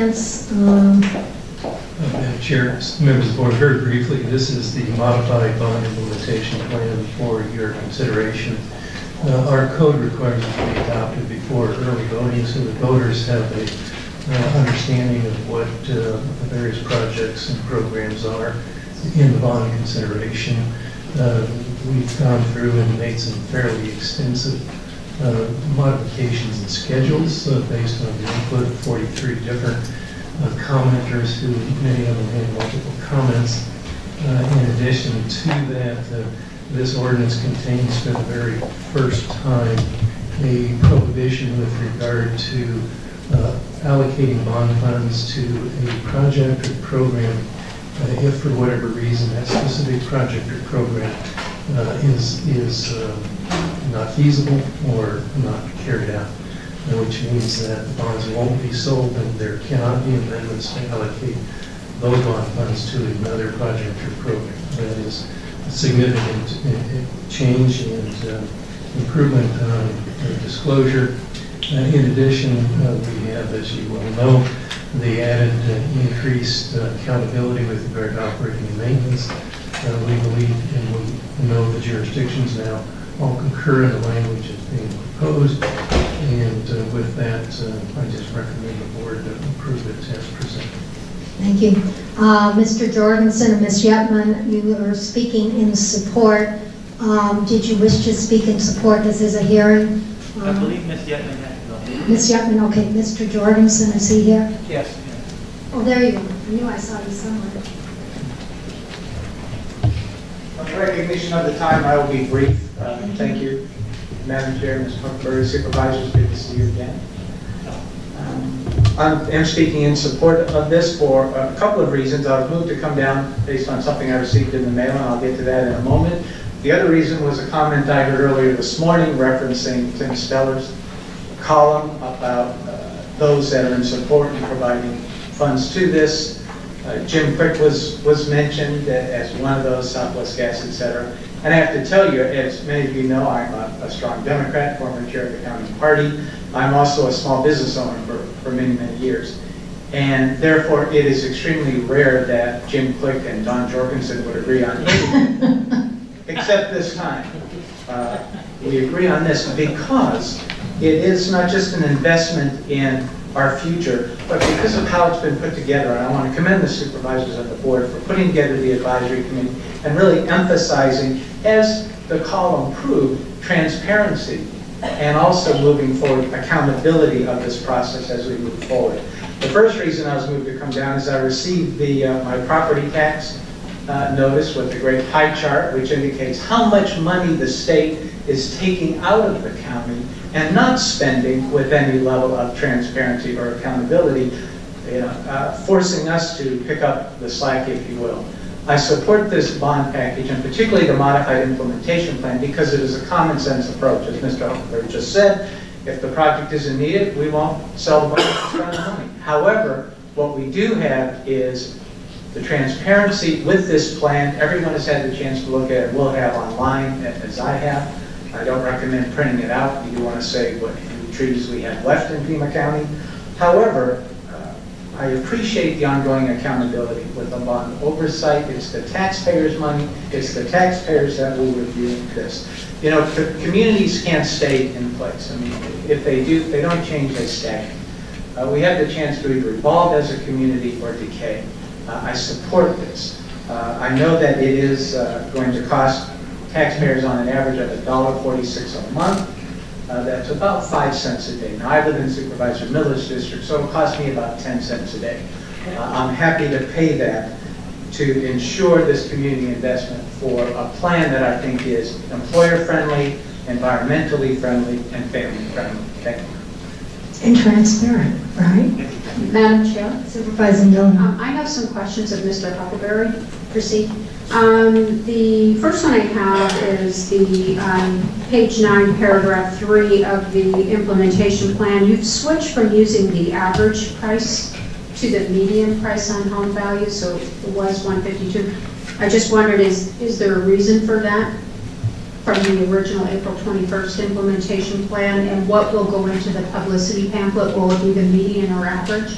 Madam Chair, members of the board, very briefly, this is the modified bond implementation plan for your consideration. Our code requires it to be adopted before early voting, so the voters have a understanding of what the various projects and programs are in the bond consideration. We've gone through and made some fairly extensive modifications and schedules based on the input of 43 different commenters who, many of them had multiple comments. In addition to that, this ordinance contains for the very first time a prohibition with regard to allocating bond funds to a project or program if for whatever reason that specific project or program is not feasible or not carried out, which means that the bonds won't be sold and there cannot be amendments to allocate those bond funds to another project or program. That is a significant change and improvement on disclosure. In addition, we have, as you well know, the added increased accountability with regard to operating and maintenance. We believe and we know the jurisdictions now all concur in the language that's being proposed. And with that, I just recommend the board approve it as presented. Thank you. Mr. Jorgensen and Ms. Yetman, you are speaking in support. Did you wish to speak in support? This is a hearing. I believe Ms. Yetman had to go. Ms. Yetman, okay. Mr. Jorgensen, is he here? Yes. Oh, there you are. I knew I saw you somewhere. In recognition of the time, I will be brief. Thank you, Madam Chair, Ms. Huckberry, Supervisors. Good to see you again. I'm speaking in support of this for a couple of reasons. I was moved to come down based on something I received in the mail, and I'll get to that in a moment. The other reason was a comment I heard earlier this morning referencing Tim Steller's column about those that are in support in providing funds to this. Jim Quick was mentioned as one of those, Southwest Gas, etc. And I have to tell you, as many of you know, I'm a strong Democrat, former chair of the county party. I'm also a small business owner for many, many years. And therefore, it is extremely rare that Jim Quick and Don Jorgensen would agree on anything, except this time. We agree on this because it is not just an investment in our future, but because of how it's been put together. And I want to commend the supervisors of the board for putting together the advisory committee and really emphasizing, as the column proved, transparency and also moving forward accountability of this process as we move forward. The first reason I was moved to come down is I received my property tax notice with the great pie chart, which indicates how much money the state is taking out of the county and not spending with any level of transparency or accountability, forcing us to pick up the slack, if you will. I support this bond package, and particularly the modified implementation plan, because it is a common sense approach. As Mr. Huckberry just said, if the project isn't needed, we won't sell the bond to spend the money. However, what we do have is the transparency with this plan. Everyone has had the chance to look at it. We'll have online, as I have. I don't recommend printing it out. We do want to say what trees we have left in Pima County. However, I appreciate the ongoing accountability with the bond oversight. It's the taxpayers' money. It's the taxpayers that will review this. You know, communities can't stay in place. I mean, if they do, if they don't change, they stagnate. We have the chance to either evolve as a community or decay. I support this. I know that it is going to cost taxpayers on an average of $1.46 a month. That's about 5 cents a day. Now, I live in Supervisor Miller's district, so it'll cost me about 10 cents a day. I'm happy to pay that to ensure this community investment for a plan that I think is employer-friendly, environmentally friendly, and family-friendly. Thank you. And transparent, right? Madam Chair, Supervisor Miller. I have some questions of Mr. Huckleberry. Proceed. The first one I have is the page 9, paragraph 3 of the implementation plan. You've switched from using the average price to the median price on home value, so it was 152. I just wondered, is there a reason for that from the original April 21st implementation plan, and what will go into the publicity pamphlet? Will it be the median or average?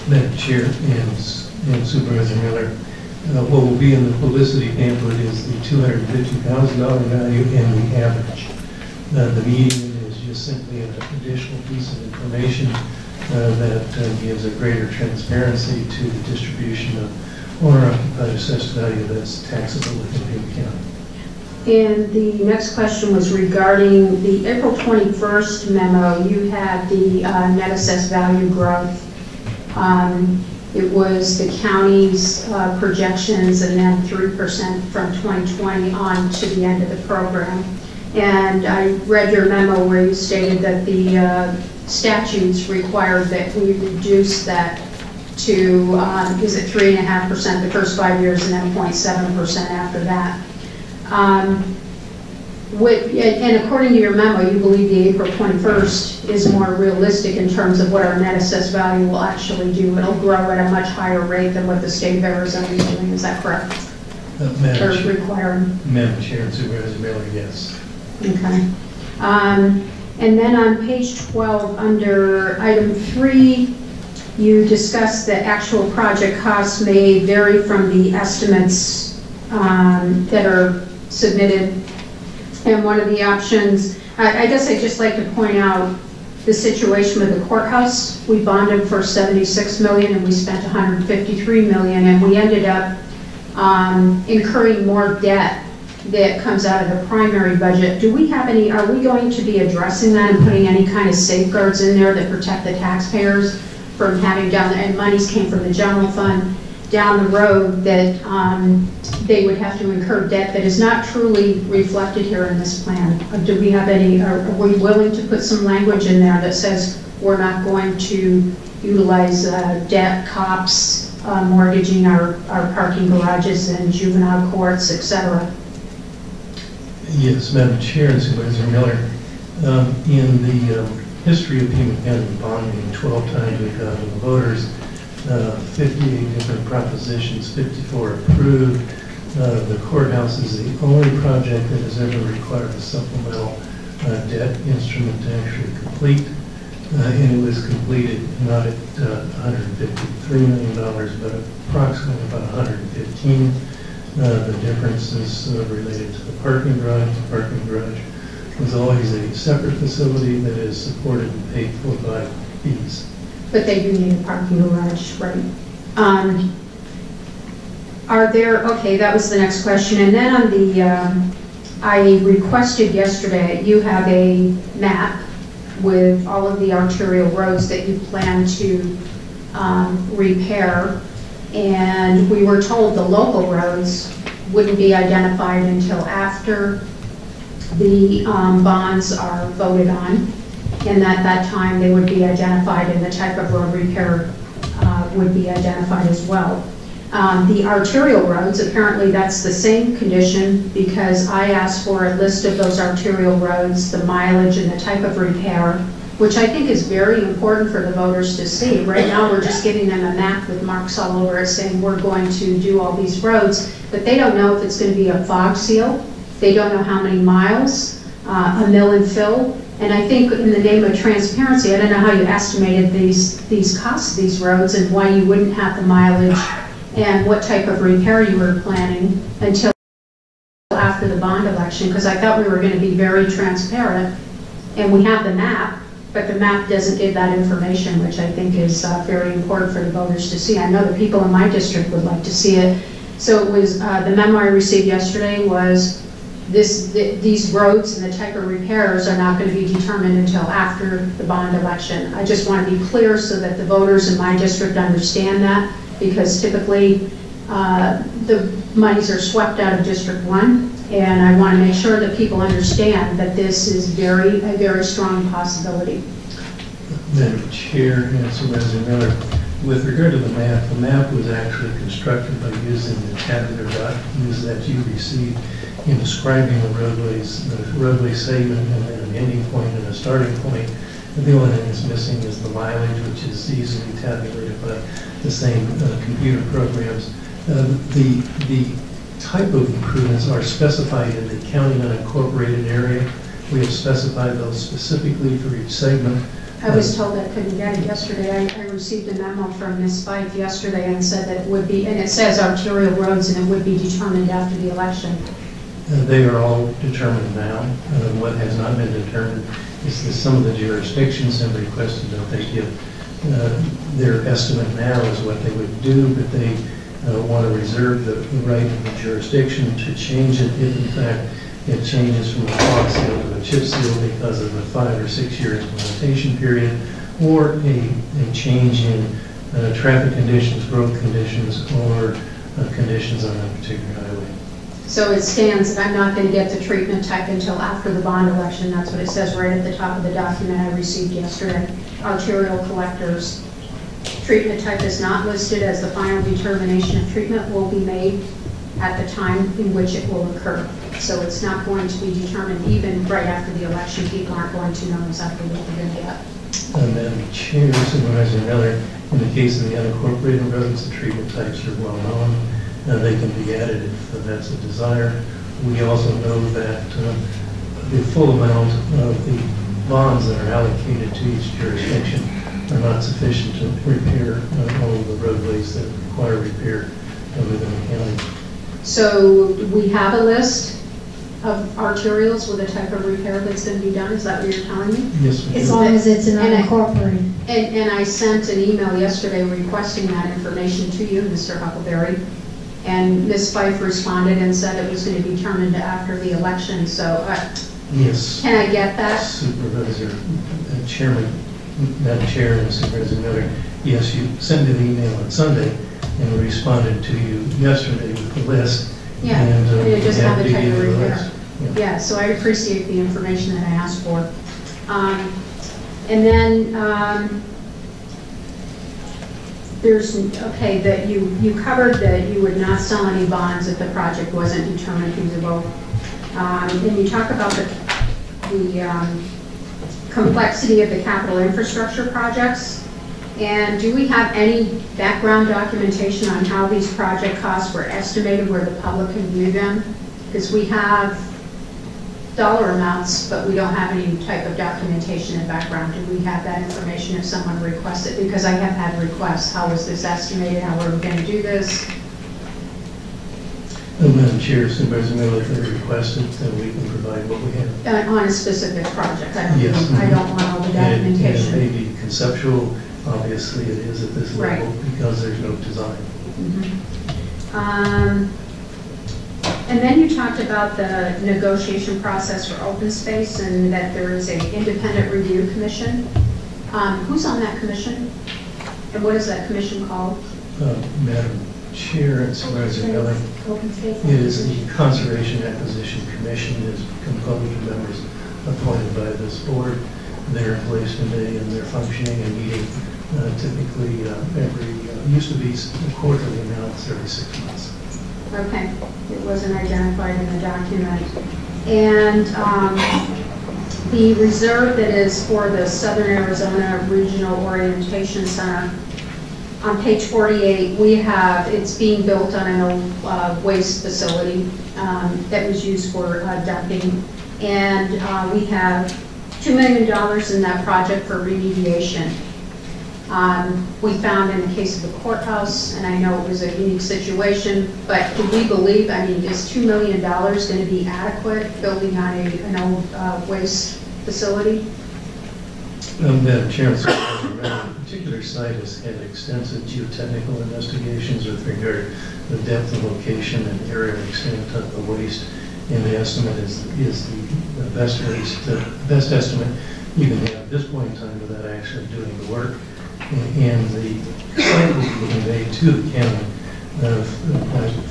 Madam Chair and Supervisor Miller, what will be in the publicity pamphlet is the $250,000 value and the average. The median is just simply an additional piece of information that gives a greater transparency to the distribution of owner-occupied assessed value that's taxable within Pima County. And the next question was regarding the April 21st memo. You had the net assessed value growth. It was the county's projections and then 3% from 2020 on to the end of the program. And I read your memo where you stated that the statutes required that we reduce that to, is it 3.5% the first 5 years and then 0.7% after that. And according to your memo, you believe the April 21st is more realistic in terms of what our net assessed value will actually do. It'll grow at a much higher rate than what the state of Arizona is doing. Is that correct? Madam Chair and Supervisor Miller, yes. Okay. And then on page 12, under item 3, you discussed that actual project costs may vary from the estimates that are submitted. And one of the options, I guess I'd just like to point out the situation with the courthouse. We bonded for $76 million and we spent $153 million, and we ended up incurring more debt that comes out of the primary budget. Do we have any, are we going to be addressing that and putting any kind of safeguards in there that protect the taxpayers from having down there, and monies came from the general fund down the road, that they would have to incur debt that is not truly reflected here in this plan? Do we have any, are we willing to put some language in there that says we're not going to utilize debt, cops, mortgaging our parking garages and juvenile courts, etc.? Yes, Madam Chair and Supervisor Miller. In the history of Pima County bonding, 12 times we've gotten the voters, 58 different propositions, 54 approved. The courthouse is the only project that has ever required a supplemental debt instrument to actually complete. And it was completed not at $153 million, but approximately about 115. The difference is related to the parking garage. The parking garage was always a separate facility that is supported and paid for by fees. But they do need a parking garage, right? Are there, okay, that was the next question. And then on the, I requested yesterday, you have a map with all of the arterial roads that you plan to repair. And we were told the local roads wouldn't be identified until after the bonds are voted on. And at that time, they would be identified and the type of road repair would be identified as well. The arterial roads, apparently that's the same condition, because I asked for a list of those arterial roads, the mileage and the type of repair, which I think is very important for the voters to see. Right now, we're just giving them a map with marks all over it saying we're going to do all these roads, but they don't know if it's going to be a fog seal. They don't know how many miles, a mill and fill. And I think in the name of transparency, I don't know how you estimated these costs of these roads and why you wouldn't have the mileage and what type of repair you were planning until after the bond election, because I thought we were going to be very transparent. And we have the map, but the map doesn't give that information, which I think is very important for the voters to see. I know the people in my district would like to see it. So it was, the memo I received yesterday was these roads and the type of repairs are not going to be determined until after the bond election. I just want to be clear so that the voters in my district understand that, because typically the monies are swept out of District 1, and I want to make sure that people understand that this is a very strong possibility. Madam Chair and Supervisor Miller, with regard to the map was actually constructed by using the tabular documents that you received in describing the roadway segment, and then an ending point and a starting point. And the only thing that's missing is the mileage, which is easily tabulated by the same computer programs. The type of improvements are specified in the county unincorporated area. We have specified those specifically for each segment. I was told I couldn't get it yesterday. I received a memo from Ms. Fife yesterday and said that it would be, and it says arterial roads, and it would be determined after the election. They are all determined now. What has not been determined is that some of the jurisdictions have requested that they give their estimate now is what they would do, but they want to reserve the right of the jurisdiction to change it if in fact it changes from a clog seal to a chip seal because of a 5 or 6 year implementation period, or a change in traffic conditions, growth conditions, or conditions on a particular highway. So it stands that I'm not going to get the treatment type until after the bond election. That's what it says right at the top of the document I received yesterday. Arterial collectors. Treatment type is not listed as the final determination of treatment will be made at the time in which it will occur. So it's not going to be determined even right after the election. People aren't going to know exactly what they're going to get. Madam Chair, Supervisor Miller, in the case of the unincorporated roads, the treatment types are well known. They can be added if that's a desire. We also know that the full amount of the bonds that are allocated to each jurisdiction are not sufficient to repair all of the roadways that require repair within the county. So we have a list of arterials with a type of repair that's going to be done. Is that what you're telling me? Yes, we As do. long as it's an unincorporated. And I sent an email yesterday requesting that information to you, Mr. Huckleberry. And Ms. Fife responded and said it was going to be determined after the election. So Yes. can I get that? Supervisor, Chairman, Madam Chair, and Supervisor Miller, yes, you sent me the email on Sunday and we responded to you yesterday with the list. Yeah, and it just have happy a to type give of you the repair. list. Yeah, so I appreciate the information that I asked for. And then there's, okay, that you covered that you would not sell any bonds if the project wasn't determined feasible. And you talk about the complexity of the capital infrastructure projects. And do we have any background documentation on how these project costs were estimated where the public can view them? Because we have dollar amounts, but we don't have any type of documentation and background. Do we have that information if someone requests it? Because I have had requests. How was this estimated? How are we going to do this? Madam Chair, Supervisor Miller, if they requested, then we can provide what we have. On a specific project. Yes. I don't want all the documentation. And it may be conceptual. Obviously, it is at this level because there's no design. And then you talked about the negotiation process for open space and that there is an independent review commission. Who's on that commission? And what is that commission called? Madam Chair and Supervisor Miller, it is the Conservation Acquisition Commission. It is composed of members appointed by this board. They're in place today and they're functioning and meeting typically used to be quarterly, now it's every 6 months. Okay, it wasn't identified in the document. And the reserve that is for the Southern Arizona Regional Orientation Center, on page 48, we have, it's being built on an old waste facility that was used for dumping. And we have $2 million in that project for remediation. We found in the case of the courthouse, and I know it was a unique situation, but do we believe, I mean, is $2 million going to be adequate building on an old waste facility? Madam Chair, the particular site has had extensive geotechnical investigations with regard to the depth and location and area and extent of the waste, and the estimate is the best estimate you can have at this point in time without actually doing the work. And the site will be conveyed to the county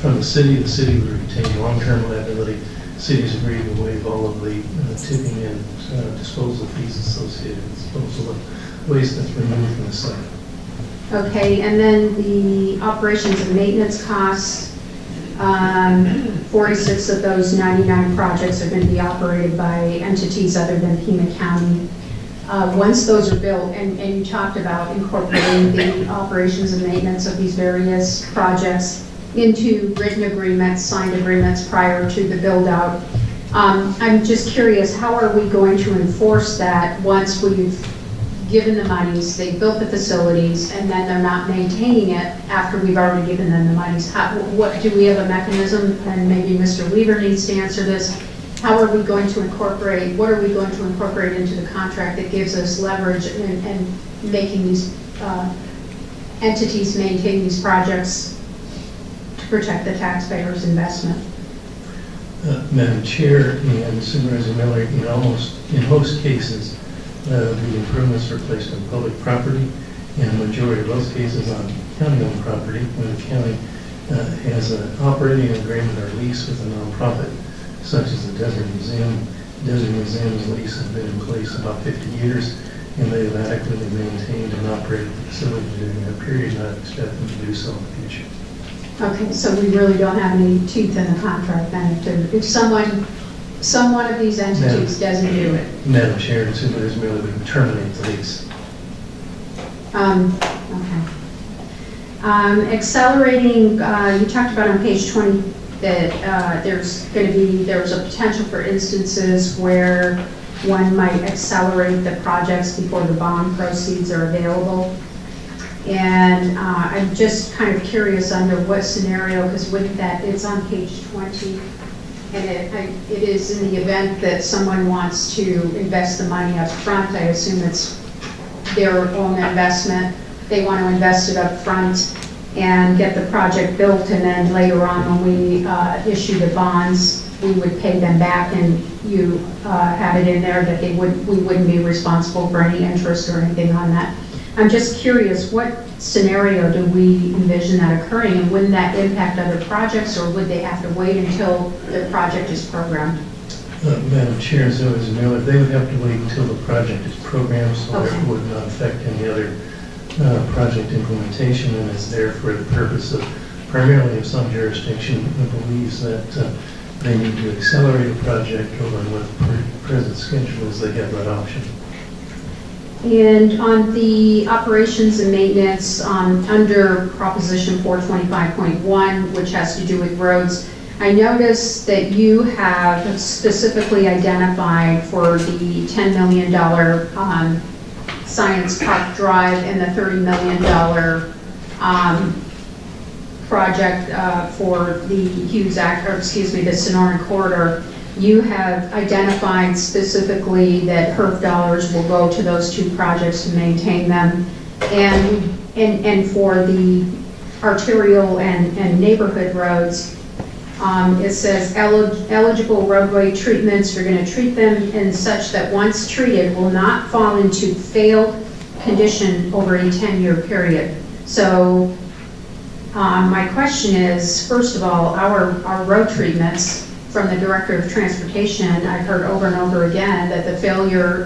from the city. The city will retain long-term liability. The city's agreed to waive all of the tipping and disposal fees associated with disposal of waste that's removed from the site. Okay, and then the operations and maintenance costs, 46 of those 99 projects are going to be operated by entities other than Pima County. Once those are built, and you talked about incorporating the operations and maintenance of these various projects into written agreements, signed agreements prior to the build out. I'm just curious, how are we going to enforce that once we've given the monies, they built the facilities, and then they're not maintaining it after we've already given them the monies. What do we have a mechanism, and maybe Mr. Weaver needs to answer this, how are we going to incorporate, what are we going to incorporate into the contract that gives us leverage and making these entities maintain these projects to protect the taxpayers' investment? Madam Chair and Supervisor Miller, in most cases, the improvements are placed on public property, and the majority of those cases on county-owned property, when the county has an operating agreement or lease with a nonprofit, such as the Desert Museum. Desert Museum's lease has been in place about 50 years, and they have adequately maintained and operated the facility during that period, and I expect them to do so in the future. Okay, so we really don't have any teeth in the contract then. If some one of these entities doesn't do it. Madam Chair and Supervisor Miller, we would terminate the lease. Okay. Accelerating, you talked about on page 20 that there's a potential for instances where one might accelerate the projects before the bond proceeds are available. And I'm just kind of curious under what scenario, because with that, it's on page 20, and it is in the event that someone wants to invest the money up front. I assume it's their own investment. They want to invest it up front and get the project built, and then later on when we issue the bonds, we would pay them back, and you have it in there that we wouldn't be responsible for any interest or anything on that. I'm just curious, what scenario do we envision that occurring, and wouldn't that impact other projects, or would they have to wait until the project is programmed? Madam Chair, so as Miller, they would have to wait until the project is programmed, so Okay. therefore would not affect any other project implementation, and is there for the purpose of, primarily if some jurisdiction believes that they need to accelerate a project over what the present schedule is, they have that option. And on the operations and maintenance, under Proposition 425.1, which has to do with roads, I noticed that you have specifically identified for the $10 million Science Park Drive and the $30 million project for the Hughes Act, or excuse me, the Sonoran Corridor. You have identified specifically that HERF dollars will go to those two projects to maintain them, and for the arterial and neighborhood roads, it says eligible roadway treatments, you're going to treat them in such that once treated will not fall into failed condition over a 10-year period. So my question is, first of all, our road treatments, from the Director of Transportation, I've heard over and over again that the failure,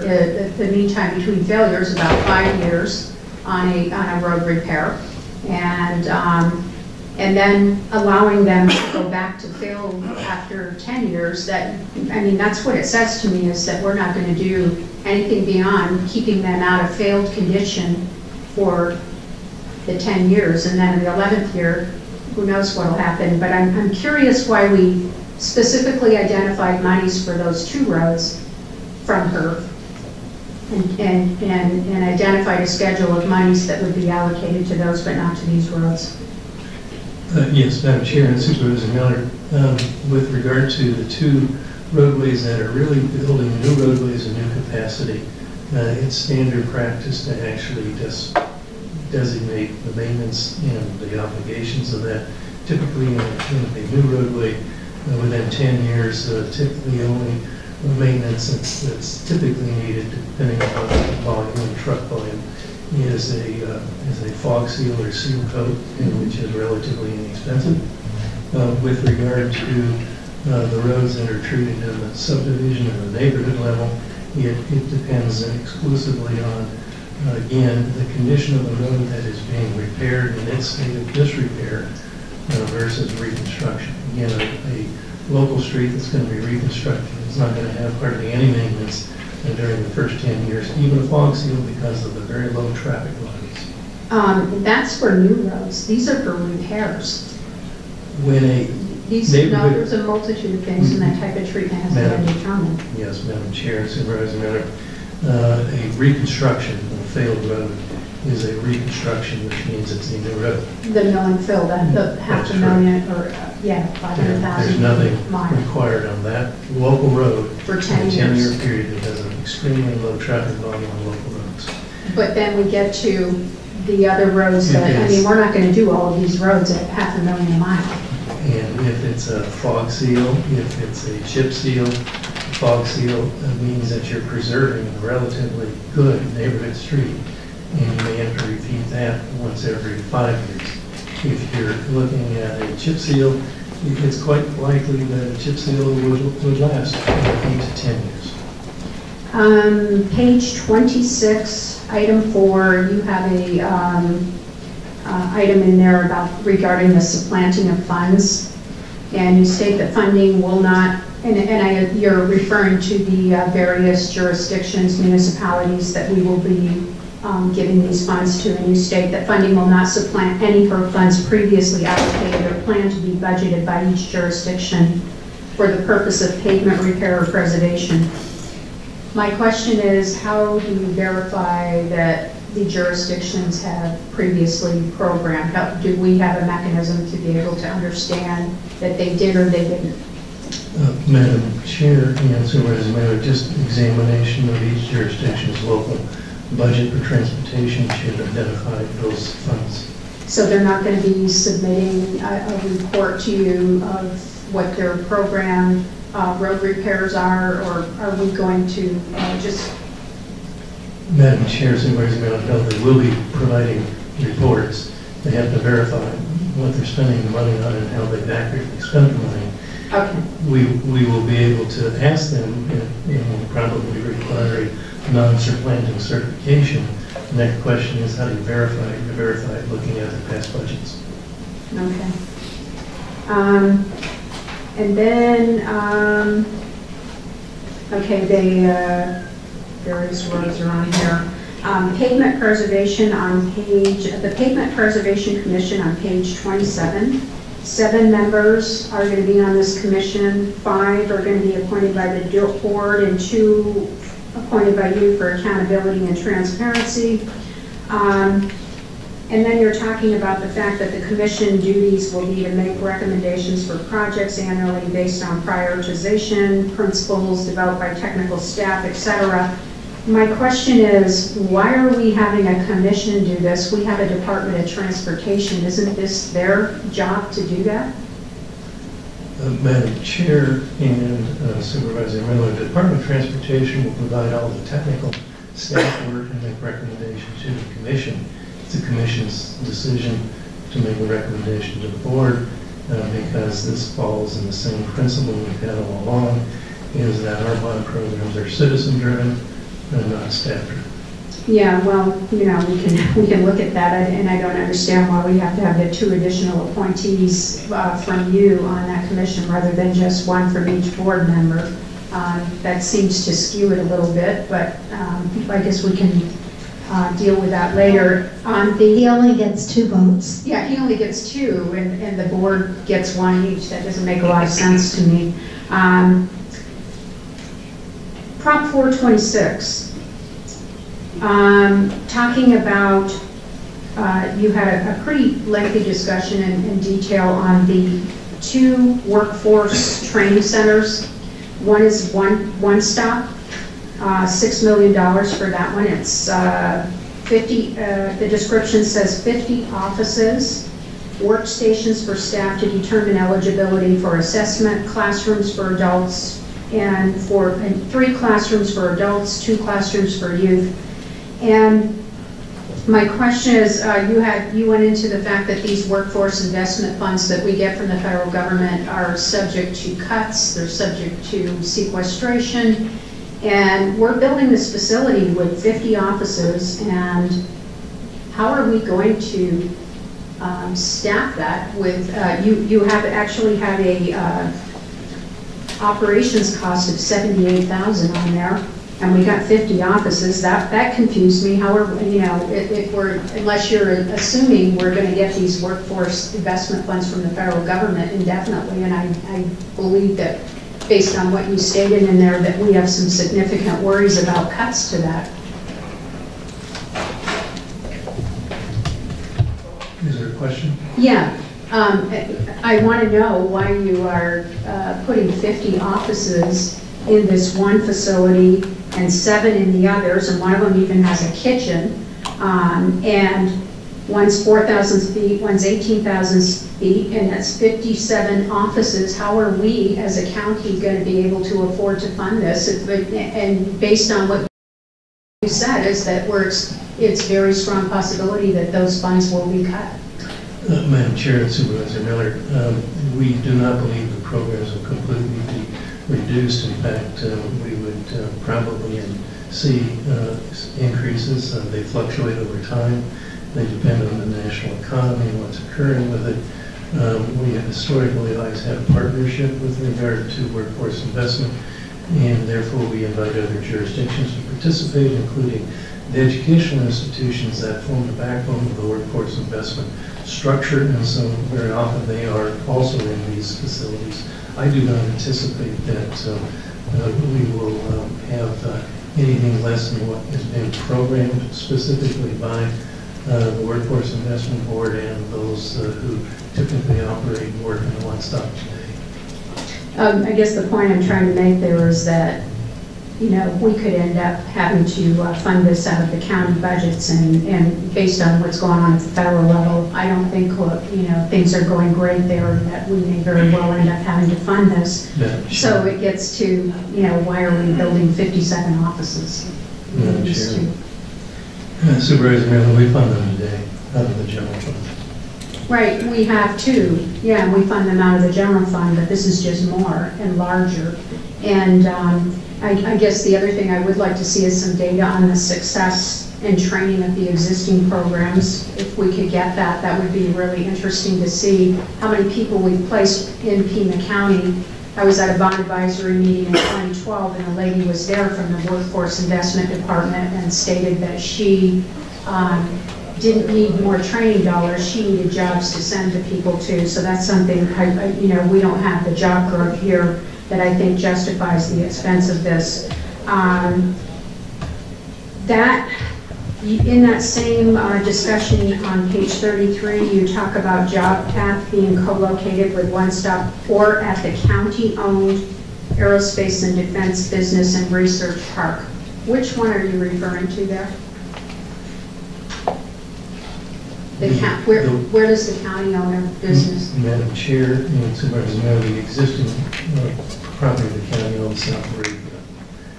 the mean time between failures is about 5 years on a road repair, and then allowing them to go back to fail after 10 years. That's what it says to me, is that we're not going to do anything beyond keeping them out of failed condition for the 10 years, and then in the 11th year, who knows what will happen. But I'm curious why we specifically identified monies for those two roads from HERF, and identified a schedule of monies that would be allocated to those but not to these roads. Yes, Madam Chair and Supervisor Miller, with regard to the two roadways that are really building new roadways and new capacity, it's standard practice to actually just designate the maintenance and the obligations of that. Typically in a new roadway, within 10 years, typically only maintenance that's typically needed, depending on the volume and truck volume, is a fog seal or seal coat, which is relatively inexpensive. With regard to the roads that are treated in the subdivision and the neighborhood level, it depends exclusively on, again, the condition of the road that is being repaired and its state of disrepair versus reconstruction. Again, a local street that's going to be reconstructed is not going to have hardly any maintenance during the first 10 years, even a fog seal, because of the very low traffic volumes. That's for new roads. These are for repairs. When there's a multitude of things, and that type of treatment has been determined. Yes, Madam Chair, Supervisor Miller. A reconstruction, a failed road is a reconstruction, which means it's a new road. The mill and fill, the half That's a million, or, yeah, 500,000. There's nothing miles required on that local road for 10 in a years. 10-year period. It has an extremely low traffic volume on local roads. But then we get to the other roads that, I mean, we're not going to do all of these roads at 500,000 a mile. And if it's a fog seal, if it's a chip seal, fog seal means that you're preserving a relatively good neighborhood street. And you may have to repeat that once every 5 years. If you're looking at a chip seal, it's quite likely that a chip seal would last 8 to 10 years. Page 26, item 4, you have a item in there about regarding the supplanting of funds, and you state that funding will not, you're referring to the various jurisdictions, municipalities that we will be giving these funds to, and you state that funding will not supplant any funds previously allocated or planned to be budgeted by each jurisdiction for the purpose of pavement repair or preservation. My question is, how do you verify that the jurisdictions have previously programmed? Do we have a mechanism to be able to understand that they did or they didn't? Madam Chair, and Supervisor Miller, just examination of each jurisdiction's local budget for transportation should identify those funds. So they're not going to be submitting a report to you of what their programmed road repairs are, or are we going to just... Madam Chair, Supervisor Miller, they will be providing reports. They have to verify what they're spending the money on and how they've accurately spent the money. Okay. We will be able to ask them, and will probably require a non-supplanting certification. The next question is, how do you verify it? You verify it looking at the past budgets. Okay. And then, okay, various roads are on here. Pavement preservation on the Pavement Preservation Commission on page 27. 7 members are going to be on this commission. 5 are going to be appointed by the board, and 2 appointed by you for accountability and transparency. And then you're talking about the fact that the commission duties will be to make recommendations for projects annually based on prioritization, principles developed by technical staff, etc. My question is, why are we having a commission do this? We have a Department of Transportation. Isn't this their job to do that? Madam Chair and Supervisor Miller, the Department of Transportation will provide all the technical staff work and make recommendations to the Commission. It's the Commission's decision to make a recommendation to the board because this falls in the same principle we've had all along, is that our bond programs are citizen-driven and not staff-driven. Yeah, well, you know, we can look at that, and I don't understand why we have to have the 2 additional appointees from you on that commission rather than just 1 from each board member. That seems to skew it a little bit, but I guess we can deal with that later. He only gets 2 votes. Yeah, he only gets 2, and the board gets 1 each. That doesn't make a lot of sense to me. Prop 426. Talking about, you had a pretty lengthy discussion in detail on the 2 workforce training centers. One is one stop, $6 million for that one. It's 50, the description says 50 offices, workstations for staff to determine eligibility for assessment, classrooms for adults, and 3 classrooms for adults, 2 classrooms for youth. And my question is, you went into the fact that these workforce investment funds that we get from the federal government are subject to cuts, they're subject to sequestration, and we're building this facility with 50 offices, and how are we going to staff that with, you actually have a operations cost of $78,000 on there, and we got 50 offices. That confused me. However, you know, unless you're assuming we're going to get these workforce investment funds from the federal government indefinitely, and I believe that based on what you stated in there that we have some significant worries about cuts to that. question? Yeah. I want to know why you are putting 50 offices in this one facility and 7 in the others, and one of them even has a kitchen, and one's 4,000 feet, one's 18,000 feet, and that's 57 offices. How are we, as a county, going to be able to afford to fund this? And based on what you said, is that it's very strong possibility that those funds will be cut. Madam Chair and Supervisor Miller, we do not believe the programs will completely be reduced. In fact, we would probably see increases. They fluctuate over time. They depend on the national economy and what's occurring with it. We have historically always had a partnership with regard to workforce investment, and therefore we invite other jurisdictions to participate, including the educational institutions that form the backbone of the workforce investment structure, and so very often they are also in these facilities. I do not anticipate that we will have anything less than what has been programmed specifically by the Workforce Investment Board and those who typically operate and work in the one-stop today. I guess the point I'm trying to make there is that, you know, we could end up having to fund this out of the county budgets, and based on what's going on at the federal level, I don't think, you know, things are going great there, and that we may very well end up having to fund this. Yeah, sure. So it gets to, you know, why are we building 57 offices? Yeah, sure. Supervisor Miller, we fund them today out of the general fund. Right, we have two. Yeah, we fund them out of the general fund, but this is just more and larger. And I guess the other thing I would like to see is some data on the success and training of the existing programs. If we could get that, that would be really interesting to see how many people we've placed in Pima County. I was at a bond advisory meeting in 2012, and a lady was there from the Workforce Investment Department and stated that she didn't need more training dollars. She needed jobs to send the people to. So that's something, you know, we don't have the job growth here that I think justifies the expense of this. In that same discussion on page 33, you talk about job path being co-located with One Stop or at the county-owned Aerospace and Defense Business and Research Park. Which one are you referring to there? Where does the county own their business? Madam Chair and Supervisor Miller, the existing property the county owns South Arabia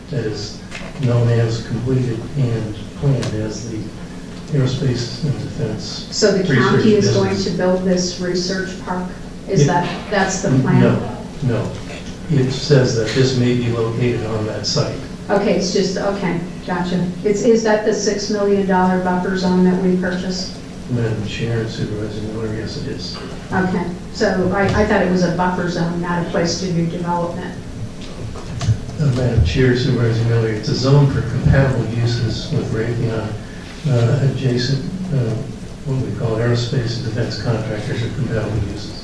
that is known as completed and planned as the Aerospace and Defense. So the county is going to build this research park? That's the plan? No. It says that this may be located on that site. Okay, it's just, okay, gotcha. Is that the $6 million buffer zone that we purchased? Madam Chair and Supervisor Miller, yes it is. Okay, so I thought it was a buffer zone, not a place to do development. Madam Chair, Supervisor Miller, it's a zone for compatible uses with Raytheon adjacent, what we call aerospace and defense contractors are compatible uses.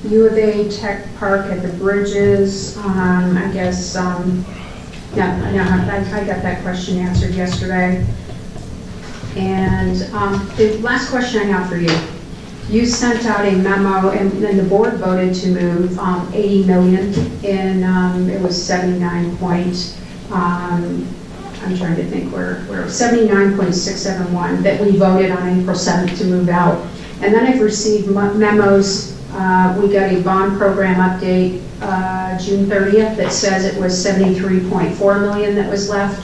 U of A Tech Park at the bridges, I guess, I got that question answered yesterday. And the last question I have for you. You sent out a memo, and then the board voted to move 80 million in, it was 79 point, I'm trying to think where 79.671 that we voted on April 7th to move out. And then I've received memos, we got a bond program update June 30th that says it was 73.4 million that was left.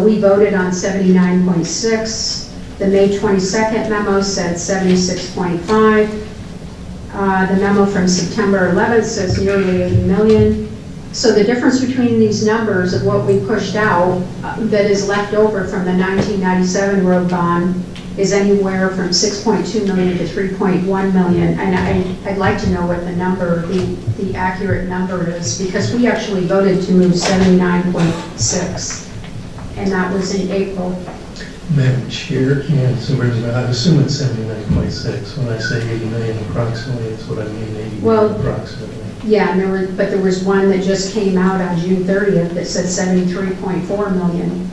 We voted on 79.6. The May 22nd memo said 76.5. The memo from September 11th says nearly 80 million. So the difference between these numbers of what we pushed out that is left over from the 1997 road bond is anywhere from 6.2 million to 3.1 million. And I'd like to know what the number, the accurate number is, because we actually voted to move 79.6, and that was in April. Madam Chair and Supervisor, I assume it's 79.6. When I say 80 million approximately, it's what I mean, 80 million approximately. Yeah, and there was one that just came out on June 30th that said 73.4 million.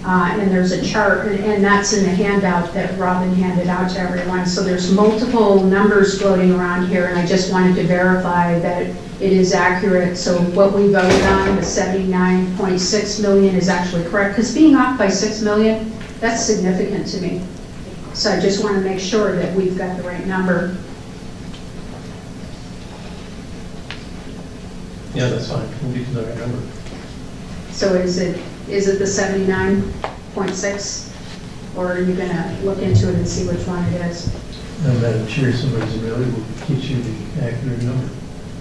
and there's a chart, and that's in the handout that Robin handed out to everyone. So there's multiple numbers floating around here, and I just wanted to verify that it is accurate. So what we voted on, the 79.6 million, is actually correct, because being off by 6 million, that's significant to me. So I just want to make sure that we've got the right number. Yeah, that's fine. We'll get to the right number. So is it the 79.6, or are you going to look into it and see which one it is? Madam Chair, Supervisor Miller will get you the accurate number.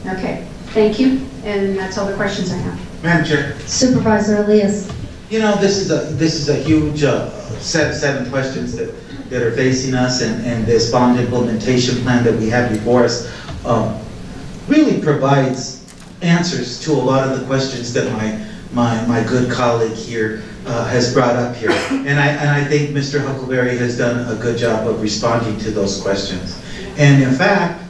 Okay, thank you, and that's all the questions I have. Madam Chair, Supervisor Elias. you know, this is a huge set of 7 questions that are facing us, and this bond implementation plan that we have before us really provides answers to a lot of the questions that my good colleague here has brought up here. And I think Mr. Huckleberry has done a good job of responding to those questions. And in fact,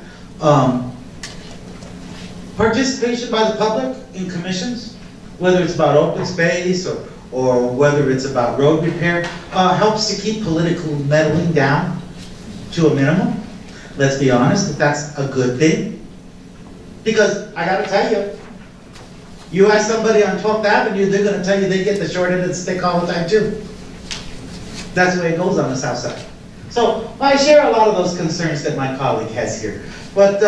participation by the public in commissions, whether it's about open space or whether it's about road repair, helps to keep political meddling down to a minimum. Let's be honest, that's a good thing. Because I gotta tell you, you ask somebody on 12th Avenue, they're gonna tell you they get the short end of the stick all the time too. That's the way it goes on the south side. So I share a lot of those concerns that my colleague has here. But,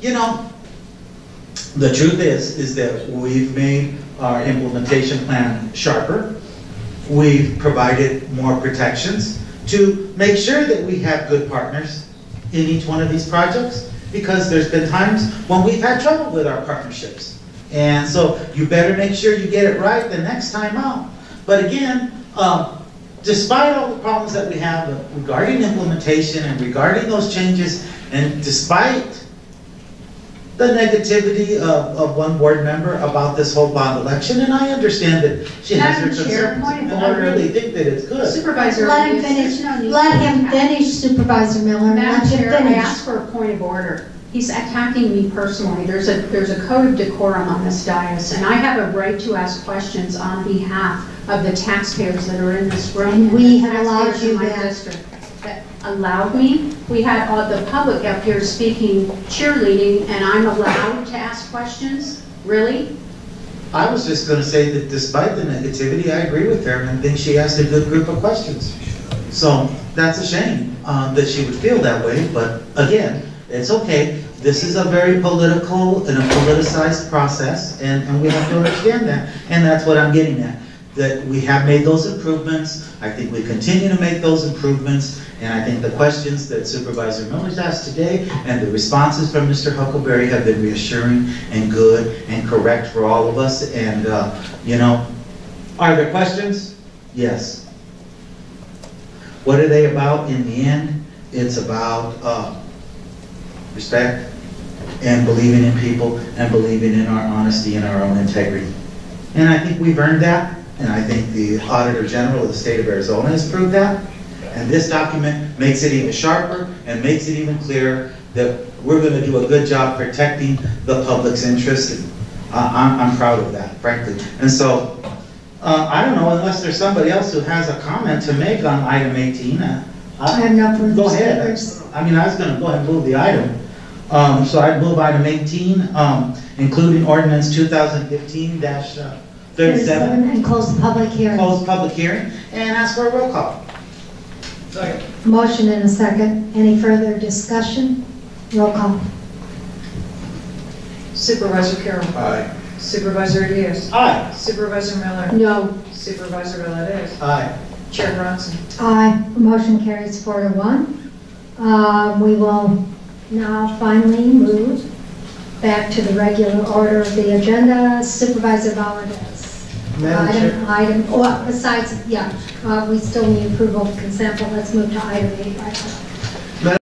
you know, the truth is that we've made our implementation plan sharper. We've provided more protections to make sure that we have good partners in each one of these projects, because there's been times when we've had trouble with our partnerships. And so you better make sure you get it right the next time out. But again, despite all the problems that we have regarding implementation and regarding those changes, and despite the negativity of one board member about this whole bond election, and I understand that she has her concerns, and I really think that it's good. Supervisor, Let him finish. Let him finish, Supervisor Miller. Madam Let him Chair, I finish. asked for a point of order. He's attacking me personally. There's a code of decorum on this dais, and I have a right to ask questions on behalf of the taxpayers that are in this room. And we the have allowed taxpayers you in my that. district. That allowed me. We had all the public up here speaking, cheerleading, and I'm allowed to ask questions? Really? I was just going to say that despite the negativity, I agree with her, and I think she asked a good group of questions. So that's a shame that she would feel that way, but again, it's okay. This is a very political and a politicized process, and we have to understand that, and that's what I'm getting at. That we have made those improvements. I think we continue to make those improvements, and I think the questions that Supervisor Miller's asked today and the responses from Mr. Huckleberry have been reassuring and good and correct for all of us. And, you know, are there questions? Yes. What are they about in the end? It's about respect and believing in people and believing in our honesty and our own integrity. And I think we've earned that. And I think the Auditor General of the state of Arizona has proved that. And this document makes it even sharper and makes it even clearer that we're going to do a good job protecting the public's interest. And I'm proud of that, frankly. And so, I don't know, unless there's somebody else who has a comment to make on item 18. I have no further Go ahead. speakers. I mean, I was going to go ahead and move the item. So I'd move item 18, including ordinance 2015-37. And close the public hearing. Close public hearing and ask for a roll call. Second. Motion and a second. Any further discussion? Roll call. Supervisor Carroll. Aye. Supervisor Elias. Aye. Supervisor Miller. No. Supervisor Velades. Aye. Chair Bronson. Aye. Motion carries 4-1. We will now finally move back to the regular order of the agenda. Supervisor Velades. Besides, we still need approval of consent, but let's move to item 8 right now.